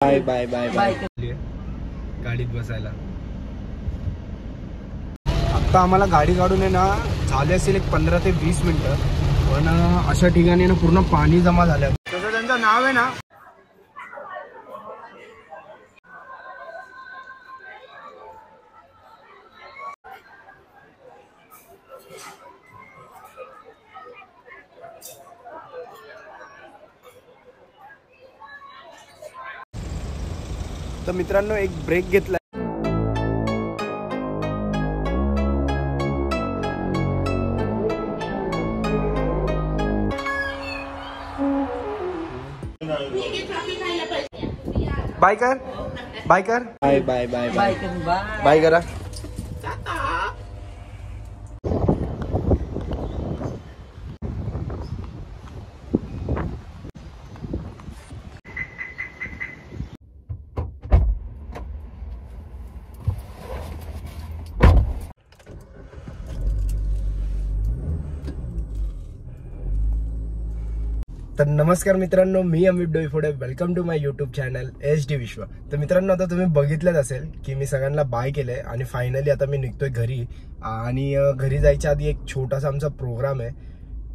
Bye bye bye bye. गाडीत बसायला आता आम्हाला गाडी काढून आहे ना झाले असेल एक 15 ते 20 मिनिटं, पण अशा ठिकाणी ना पूर्ण पाणी जमा झालं। तसं त्यांचं नाव आहे ना तर मित्रांनो एक ब्रेक घेतला। बाय कर बाय कर bye bye bye bye bye करा। तर नमस्कार मित्रांनो, मी Amit Doiphode, welcome to my YouTube channel HD Vishwa. तर मित्रांनो आता तुम्ही बघितलंच असेल की मी सगळ्यांना बाय केलंय आणि फायनली आता मी निघतोय घरी। आणि घरी जायच्या आधी एक छोटासा आमचा प्रोग्राम आहे,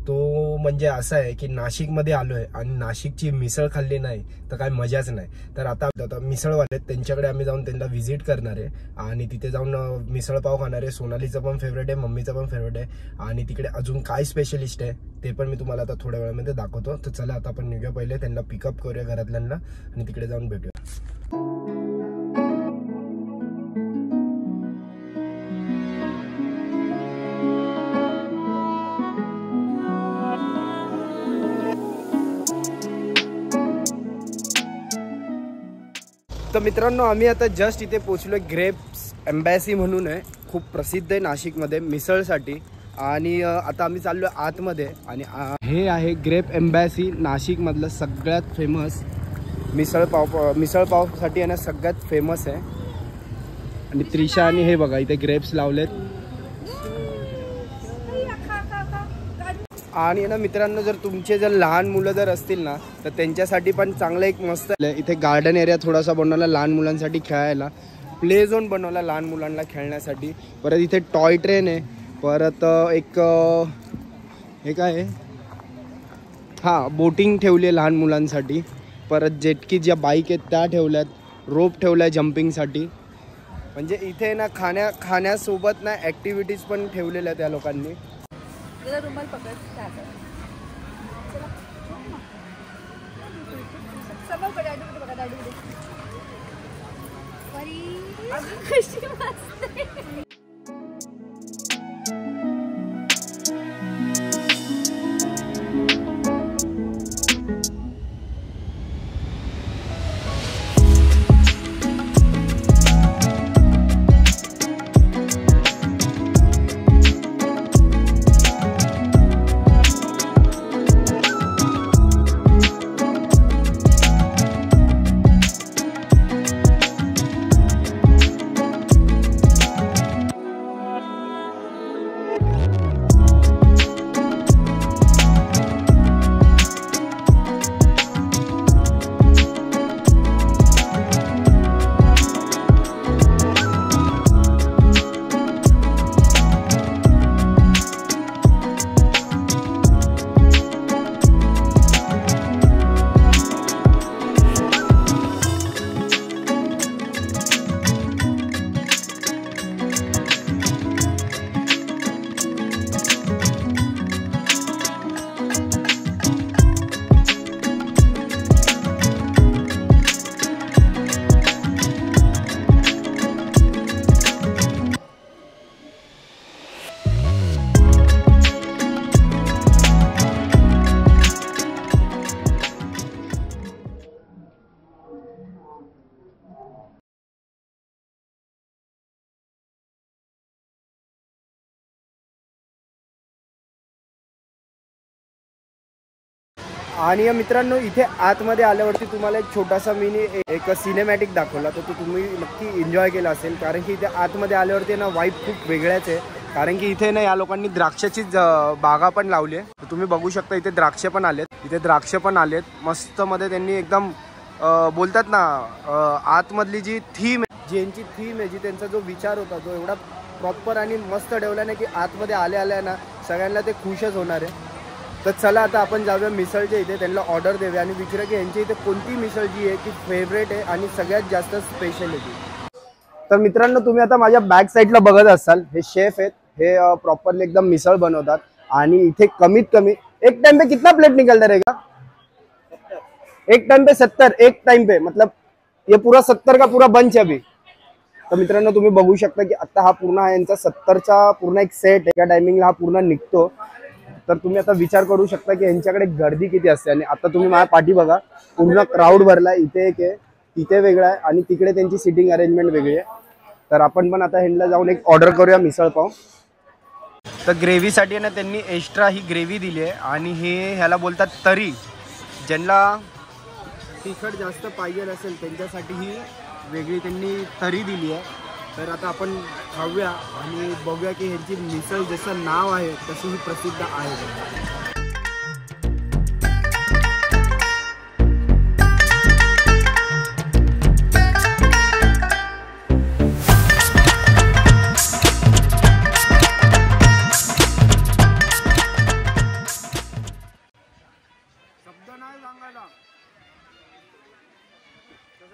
तो म्हणजे असा आहे की नाशिकमध्ये आलोय आणि नाशिकची मिसळ खाल्ली नाही तर काय मजाच नाही। तर आता मिसळवाले त्यांच्याकडे आम्ही जाऊन त्यांना व्हिजिट करणार आहे आणि तिथे जाऊन मिसळ पाव खाणार आहे। सोनालीचं पण फेवरेट आहे, मम्मीचं पण फेवरेट आहे आणि तिकडे अजून काय स्पेशलिस्ट आहे ते पण मी तुम्हाला आता थोड्या वेळामध्ये दाखवतो। तर चला आता आपण निघूया, पहिले त्यांना पिकअप करूया घरातल्यांना आणि तिकडे जाऊन भेटूया। तर मित्रांनो आम्ही आता जस्ट इथे पोहोचलोय। ग्रेप्स एम्बॅसी म्हणून आहे, खूप प्रसिद्ध आहे नाशिकमध्ये मिसळसाठी। आणि आता आम्ही चाललो आतमध्ये आणि हे आहे ग्रेप एम्बॅसी, नाशिकमधलं सगळ्यात फेमस मिसळपावसाठी आहे ना, सगळ्यात फेमस आहे। आणि त्रिशा आणि हे बघा इथे ग्रेप्स लावलेत। आणि ना मित्रांनो जर तुमचे जर लहान मुलं जर असतील ना तर त्यांच्यासाठी पण चांगलं एक मस्त इथे गार्डन एरिया थोडासा बनवला लहान मुलांसाठी खेळायला, प्ले झोन बनवला लहान मुलांना खेळण्यासाठी। परत इथे टॉय ट्रेन आहे, परत एक हे काय आहे, हां बोटिंग ठेवली आहे लहान मुलांसाठी। परत जेटकी ज्या बाईक आहेत त्या ठेवल्यात, रोप ठेवला आहे जम्पिंगसाठी। म्हणजे इथे ना खाण्यासोबत ना ॲक्टिव्हिटीज पण ठेवलेल्या आहेत त्या लोकांनी। रुमाल पकड आणि मित्रांनो इथे आतमध्ये आल्यावरती तुम्हाला एक छोटासा मिनी एक सिनेमॅटिक दाखवला, तर तो तुम्ही नक्की एन्जॉय केला असेल। कारण की इथे आतमध्ये आल्यावरती ना वाईब खूप वेगळ्याच आहे, कारण की इथे ना या लोकांनी द्राक्षाची बागा पण लावली आहे। तर तुम्ही बघू शकता इथे द्राक्ष पण आलेत, इथे द्राक्ष पण आलेत मस्त मध्ये। त्यांनी एकदम बोलतात ना आतमधली जी थीम आहे, जी यांची थीम आहे, जी त्यांचा जो विचार होता, जो एवढा प्रॉपर आणि मस्त ठेवला नाही की आतमध्ये आल्या ना सगळ्यांना ते खुशच होणार आहे. तर चला आता आपण जाऊया मिसळच्या इथे, त्यांना ऑर्डर देऊया आणि विचारूया की यांच्या इथे कोणती मिसळ जी आहे की फेवरेट आहे आणि सगळ्यात जास्त स्पेशलिटी. तर मित्रांनो, तुम्ही आता माझ्या बॅक साईडला बघत असाल, हे शेफ आहेत, हे प्रॉपरली एकदम मिसळ बनवतात आणि इथे कमीत कमी एक टाइम पे कितना प्लेट निकलता रहेगा? एक टाइम पे 70, एक टाइम पे मतलब ये पूरा 70 का पूरा बंच है अभी. तर मित्रांनो, तुम्ही बघू शकता की आता हा पूर्ण यांचा 70चा पूर्ण एक सेट एका टायमिंगला हा पूर्ण निघतो. तर तुम्ही आता विचार करू शकता की यांच्याकडे गर्दी किती असते. आणि आता तुम्ही माझ्या पाठी बघा, पूर्ण क्राऊड भरलाय. इथे एक आहे, इथे वेगळा आहे आणि तिकडे त्यांची सिटिंग अरेंजमेंट वेगळी आहे. तर आपण पण आता ह्यांना जाऊन एक ऑर्डर करूया मिसळ पाव. तर ग्रेव्हीसाठी ना त्यांनी एक्स्ट्रा ही ग्रेव्ही दिली आहे आणि हे ह्याला बोलतात तरी. ज्यांना तिखट जास्त पाहिजे असेल त्यांच्यासाठी ही वेगळी त्यांनी तरी दिली आहे. तर आता आपण खाऊया आणि बघूया की ह्यांची मिसळ जसं नाव आहे तशी ही प्रसिद्ध आहे.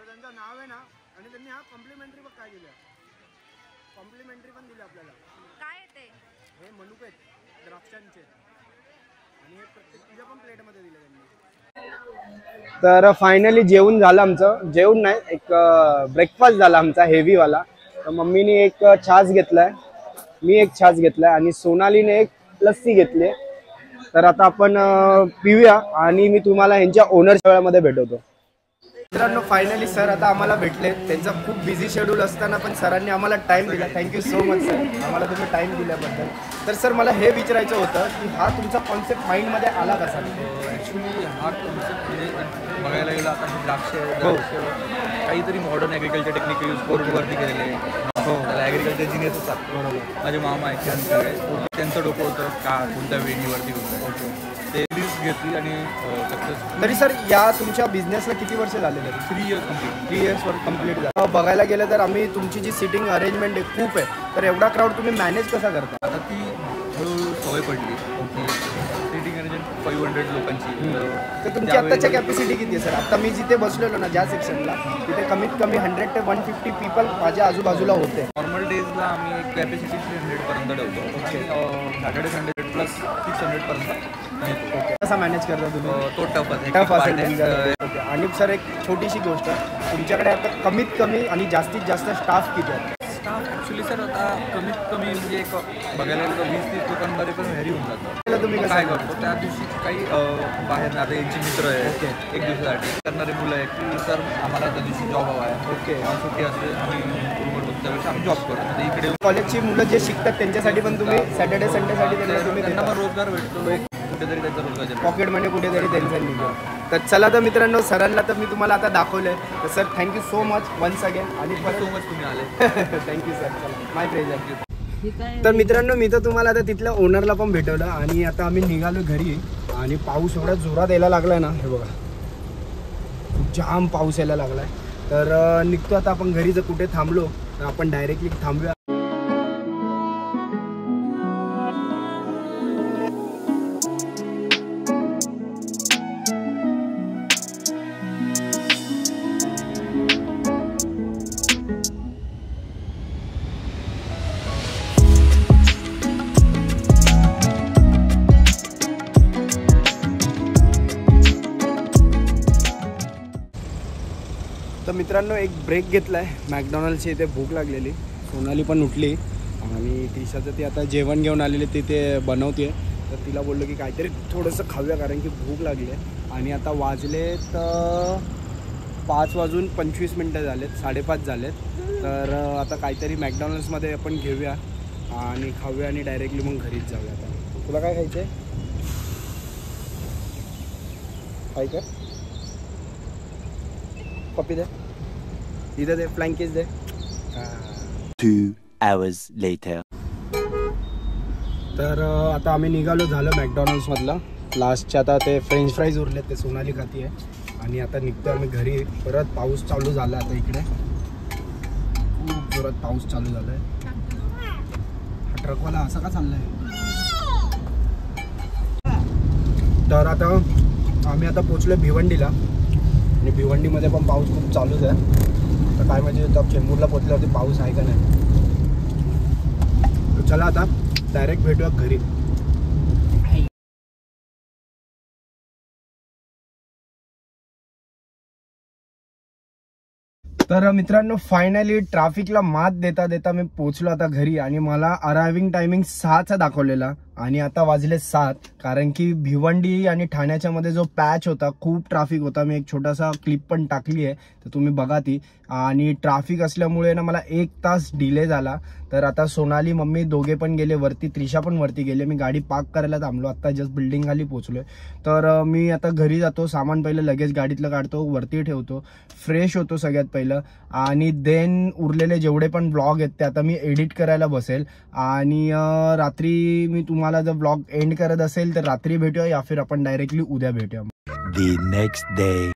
त्यांचं नाव आहे ना, आणि त्यांनी हा कॉम्प्लिमेंटरी पण काय दिलं, कॉम्प्लिमेंटरी पण दिले आपल्याला. काय ते हे मनुके आहेत द्राक्षांचे आणि हे प्रत्येक तुझ्या पण प्लेटमध्ये दिले त्यांनी. तर फायनली जेवण झालं आमचं. जेवण नाही, एक ब्रेकफास्ट झाला आमचा हेवीवाला. तर मम्मीने एक छास घेतलाय, मी एक छास घेतलाय आणि सोनालीने एक लस्सी घेतली. तर आता आपण पिऊया आणि मी तुम्हाला यांच्या ओनरच्या वेळामध्ये भेटवतो. मित्रांनो, फायनली सर आता आम्हाला भेटले. त्यांचा खूप बिझी शेड्यूल असताना पण सरांनी आम्हाला टाइम दिला. थँक्यू सो मच सर, आम्हाला तुम्ही टाइम दिल्याबद्दल. तर सर, मला हे विचारायचं होतं की हा तुमचा कॉन्सेप्ट माइंडमध्ये आला कसा? ॲक्च्युली हा कॉन्सेप्ट म्हणजे बघायला गेला आता द्राक्ष काहीतरी मॉडर्न ॲग्रिकल्चर टेक्निक यूज करून वरती केलेले आहे. त्याला ॲग्रिकल्चर जिनियस असतात. माझे मामा आहेत, त्यांचं डोकं होतं का कोणत्या वेळीवरती होतं ते रिस्क घेतली आणि सक्सेस. तरी सर, या तुमच्या बिझनेसला किती वर्ष झालेले? 3 इयर्स कम्प्लीट. 3 इयर्सवर कम्प्लीट झालं. बघायला गेलं तर आम्ही तुमची जी सिटिंग अरेंजमेंट आहे खूप आहे. तर एवढा क्राऊड तुम्ही मॅनेज कसा करता? आता ती हळूहळू सवय पडली. सिटिंग अरेंजमेंट 500 लोकांची. तर तुमची आत्ताच्या कॅपॅसिटी किती आहे सर? आता मी जिथे बसलेलो ना ज्या सेक्शनला, तिथे कमीत कमी 100 ते 150 पीपल माझ्या आजूबाजूला होते. नॉर्मल डेजला आम्ही एक कॅपॅसिटी 300पर्यंत ठेवतो. सॅटर्डे संडे प्लस 600पर्यंत. कसा मॅनेज करता तुम्ही? तो टफ असेल. आणि सर, एक छोटीशी गोष्ट, तुमच्याकडे आता कमीत कमी आणि जास्तीत जास्त स्टाफ किती आहे? स्टाफ ॲक्च्युली सर आता कमीत कमी म्हणजे एक बघायला गेलं 20-30 लोकांमध्ये पण व्हॅरी होऊन जातं. तुम्ही काय करतो त्या दिवशी काही बाहेर आता यांचे मित्र आहेत, एक दिवसासाठी करणारे मुलं आहेत, तर आम्हाला त्या दिवशी जॉब हवा आहे. ओके. सुट्टी असते, आम्ही त्यावेळेस आम्ही जॉब करतो. म्हणजे इकडे कॉलेजची मुलं जे शिकतात त्यांच्यासाठी पण तुम्ही सॅटर्डे संडेसाठी त्यांना पण रोजगार भेटतो. कुठेतरी त्यांचा रोजगार पॉकेट मनी कुठेतरी त्यांचं निघतो. तर चला तर मित्रांनो, सरांना तर मी तुम्हाला आता दाखवलंय. तर sir, thank you so much once again. आणि सो मच तुम्ही आले. Thank you sir. चला, माय प्लेजर. तर मित्रांनो, मी तर तुम्हाला आता तिथल्या ओनरला पण भेटवलं आणि आता आम्ही निघालो घरी. आणि पाऊस एवढा जोरात यायला लागलाय ना, हे बघा, जाम पाऊस यायला लागलाय. तर निघतो आता आपण घरी. जर कुठे थांबलो तर आपण डायरेक्टली थांबूया. तर मित्रांनो, एक ब्रेक घेतलाय मॅकडॉनल्डची. इथे भूक लागलेली, सोनाली पण उठली आणि तिच्याचं ती आता जेवण घेऊन आलेली, तिथे बनवते. तर तिला बोललो की काहीतरी थोडंसं खाऊया कारण की भूक लागली आहे. आणि आता वाजलेत 5:25 झालेत, 5:30 झालेत. तर आता काहीतरी मॅकडॉनल्ड्समध्ये आपण घेऊया आणि खाऊया आणि डायरेक्टली मग घरीच जाऊया. आता तुला काय खायचं आहे? काय कर, पप्पी दे, इधर दे, फ्लँकीज दे. 2 hours later. तर आता आम्ही निघालो, झालं मॅकडॉनल्ड्समधलं लास्टचे. आता ते फ्रेंच फ्राईज उरलेत, ते सोनाली खाती आहे. आणि आता निघतो आम्ही घरी. परत पाऊस चालू झाला आता इकडे, खूप जोरात पाऊस चालू झालाय. हा ट्रकवाला असा का चाललाय? तर आता आम्ही आता पोचलोय भिवंडीला आणि भिवंडीमध्ये पण पाऊस खूप चालूच आहे. तर काय म्हणजे चेंबूरला पोचल्यावरती पाऊस आहे का नाही. तर चला आता डायरेक्ट भेटूया घरी. तर मित्रांनो फायनली ट्रॅफिकला मात देता देता मी पोचलो आता घरी आणि मला अरायव्हिंग टायमिंग 6चा दाखवलेला आणि आता वाजले 7. कारण की भिवंडी आणि ठाण्याच्या मध्ये जो पॅच होता खूप ट्रॅफिक होता. मी एक छोटासा क्लिप पण टाकली आहे तर तुम्ही बघा ती. आणि ट्रॅफिक असल्यामुळे ना मला 1 तास डिले झाला. तर आता सोनाली मम्मी दोघे पण गेले वरती, त्रिशा पण वरती गेले. मी गाडी पार्क करायला थांबलो, आता जस्ट बिल्डिंग खाली पोहोचलोय. तर मी आता घरी जातो, सामान पहिलं लगेच गाडीतलं काढतो, वरती ठेवतो, फ्रेश होतो सगळ्यात पहिलं आणि देन उरलेले जेवढे पण ब्लॉग आहेत ते आता मी एडिट करायला बसेल. आणि रात्री मी तुम्हाला जर ब्लॉग एंड करत असेल तर रात्री भेटूया या फिर आपण डायरेक्टली उद्या भेटूया. The next day.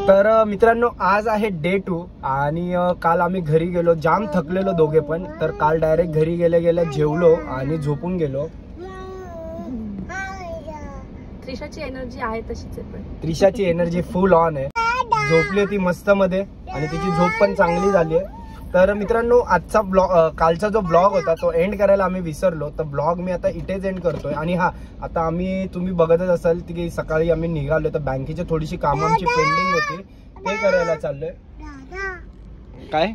तर मित्रांनो आज आहे डे 2 आणि काल आम्ही घरी गेलो, जाम थकलेलो दोघे पण. तर काल डायरेक्ट घरी गेल्या जेवलो आणि झोपून गेलो. त्रिशाची एनर्जी आहे तशीच आहे, पण त्रिशाची एनर्जी फुल ऑन आहे. झोपली होती मस्त मध्ये आणि तिची झोप पण चांगली झाली आहे. तर मित्रांनो आजचा ब्लॉग, कालचा जो ब्लॉग होता तो एंड करायला आम्ही विसरलो. तर ब्लॉग मी आता इथेच एंड करतोय. आणि हा आता तुम्ही बघतच असाल की सकाळी आम्ही निघालो तर बँकेची थोडीशी कामं आमची पेंडिंग होती ते करायला चाललोय. काय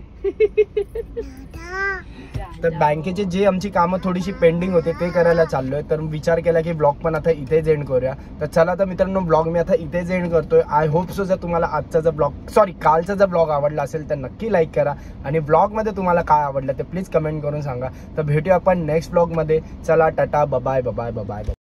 तर बँकेचे जे आमची कामं थोडीशी पेंडिंग होते ते करायला चाललोय. तर विचार केला की ब्लॉग पण आता इथेच एंड करूया. तर चला तर मित्रांनो ब्लॉग मी आता इथेच एंड करतोय. आय होप सो जर तुम्हाला आजचा जर कालचा जर ब्लॉग आवडला असेल तर नक्की लाईक करा आणि ब्लॉगमध्ये तुम्हाला काय आवडलं ते प्लीज कमेंट करून सांगा. तर भेटूया आपण नेक्स्ट ब्लॉगमध्ये. चला tata, bye bye bye bye bye.